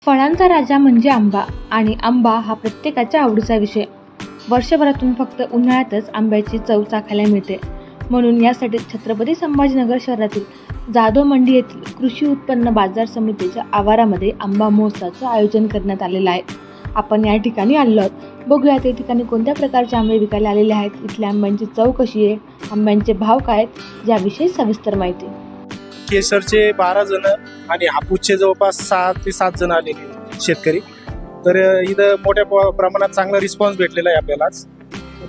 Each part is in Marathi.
फळांचा राजा म्हणजे आंबा आणि आंबा हा प्रत्येकाच्या आवडीचा विषय. वर्षभरातून फक्त उन्हाळ्यातच आंब्याची चव चाखायला मिळते. म्हणून यासाठी छत्रपती संभाजीनगर शहरातील जाधव मंडी येथील कृषी उत्पन्न बाजार समितीच्या आवारामध्ये आंबा महोत्सवाचं आयोजन करण्यात आलेलं आहे. आपण या ठिकाणी आलो आहोत. बघूया त्या ठिकाणी कोणत्या प्रकारचे आंबे विकायला आलेले आहेत, इथल्या आंब्यांची चव कशी आहे, आंब्यांचे भाव काय आहेत याविषयी सविस्तर माहिती. केसरचे 12 जण आणि हापूसचे जवळपास 6 ते 7 जण आलेले शेतकरी. तर इथं मोठ्या प्रमाणात चांगला रिस्पॉन्स भेटलेला आहे आपल्यालाच.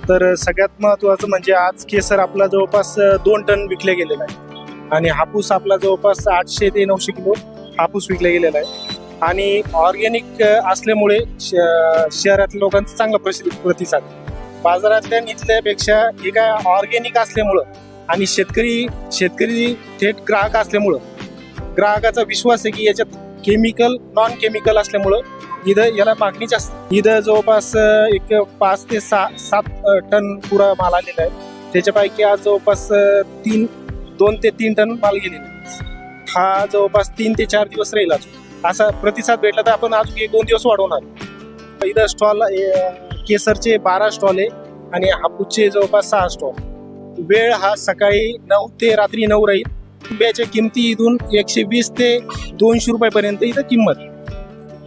तर सगळ्यात महत्त्वाचं म्हणजे आज केसर आपला जवळपास 2 टन विकले गेलेला आहे आणि हापूस आपला जवळपास 800 ते 900 किलो हापूस विकले गेलेला आहे. आणि ऑर्गॅनिक असल्यामुळे शहरातल्या लोकांचा चांगला प्रतिसाद. बाजारातल्या इथल्यापेक्षा हे काय ऑर्गॅनिक असल्यामुळं आणि शेतकरी थेट ग्राहक असल्यामुळं ग्राहकाचा विश्वास आहे की याच्यात केमिकल नॉन केमिकल असल्यामुळं इथं याला मागणी जास्त. इथं जवळपास एक 5 ते 7 टन पुरा माल आलेला आहे. त्याच्यापैकी आज जवळपास 2 ते 3 टन माल गेलेला आहे. हा जवळपास 3 ते 4 दिवस राहील. असा प्रतिसाद भेटला तर आपण अजून 1-2 दिवस वाढवणार. इथं स्टॉल केसरचे 12 स्टॉल आहे आणि हापूसचे जवळपास 6 स्टॉल. वेळ हा सकाळी 9 ते रात्री 9 राहील. आंब्याच्या किमती इथून 120 ते 200 रुपयापर्यंत इथं किंमत.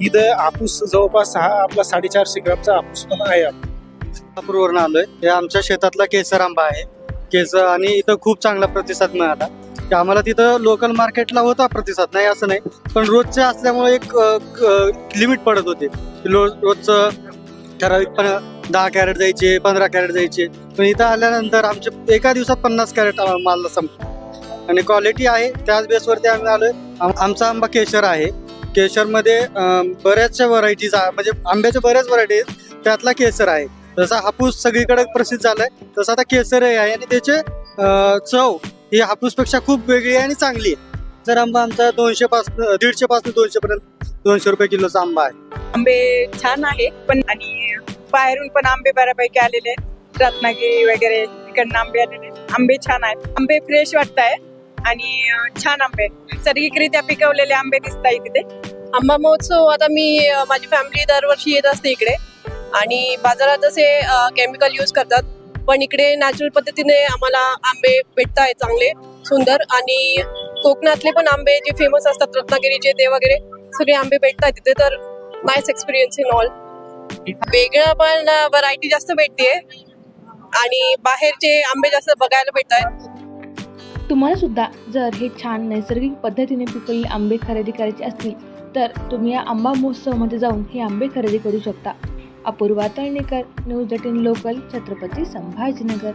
इथं हापूस जवळपास हा आपला 450 ग्रामचा हापूस पण आहे. नागपूरवरून आलोय. हे आमच्या शेतातला केसर आंबा आहे. केसर आणि इथं खूप चांगला प्रतिसाद मिळाला. आम्हाला तिथं लोकल मार्केटला होता प्रतिसाद, नाही असं नाही, पण रोजचे असल्यामुळे एक लिमिट पडत होते. रोजचं ठराविकपणे 10 कॅरेट जायचे, 15 कॅरेट जायचे, पण इथं आल्यानंतर आमचे एका दिवसात 50 कॅरेट माल संपला. आणि क्वालिटी आहे त्याच बेसवरती आम्ही आलोय. आमचा आंबा केशर आहे. केशरमध्ये बऱ्याचशा व्हरायटीज म्हणजे आंब्याच्या बऱ्याच व्हरायटी आहेत, त्यातला केसर आहे. जसा हापूस सगळीकडे प्रसिद्ध झालाय तसा आता केसरही आहे आणि त्याचे चव ही हापूसपेक्षा खूप वेगळी आहे आणि चांगली आहे. जर आंबा आमचा 150 पासून 200 पर्यंत 200 रुपये किलोचा आंबा आहे. आंबे छान आहे पण आणि बाहेरून पण आंबे बऱ्यापैकी आलेले आहेत. रत्नागिरी वगैरे तिकडनं आंबे आलेले आहेत. आंबे छान आहेत. आंबे फ्रेश वाटताय आणि छान आंबे नैसर्गिकरित्या पिकवलेले आंबे दिसत आहेत तिथे. आंबा महोत्सव आता मी माझी फॅमिली दरवर्षी येत असते इकडे आणि बाजारात असे केमिकल यूज करतात, पण इकडे नॅचरल पद्धतीने आम्हाला आंबे भेटत आहेत चांगले सुंदर. आणि कोकणातले पण आंबे जे फेमस असतात रत्नागिरीचे ते वगैरे सगळे आंबे भेटतात तिथे. तर नाईस एक्सपिरियन्स इन ऑल. वेगळं पण व्हरायटी जास्त भेटते आणि बाहेरचे आंबे जास्त बघायला भेटत आहेत. तुम्हाला सुद्धा जर हे छान नैसर्गिक पद्धतीने पिकवलेले आंबे खरेदी करायचे असतील तर तुम्ही या आंबा महोत्सवामध्ये जाऊन हे आंबे खरेदी करू शकता. Apurva Talnikar, News 18 Local, Chhatrapati Sambhajinagar.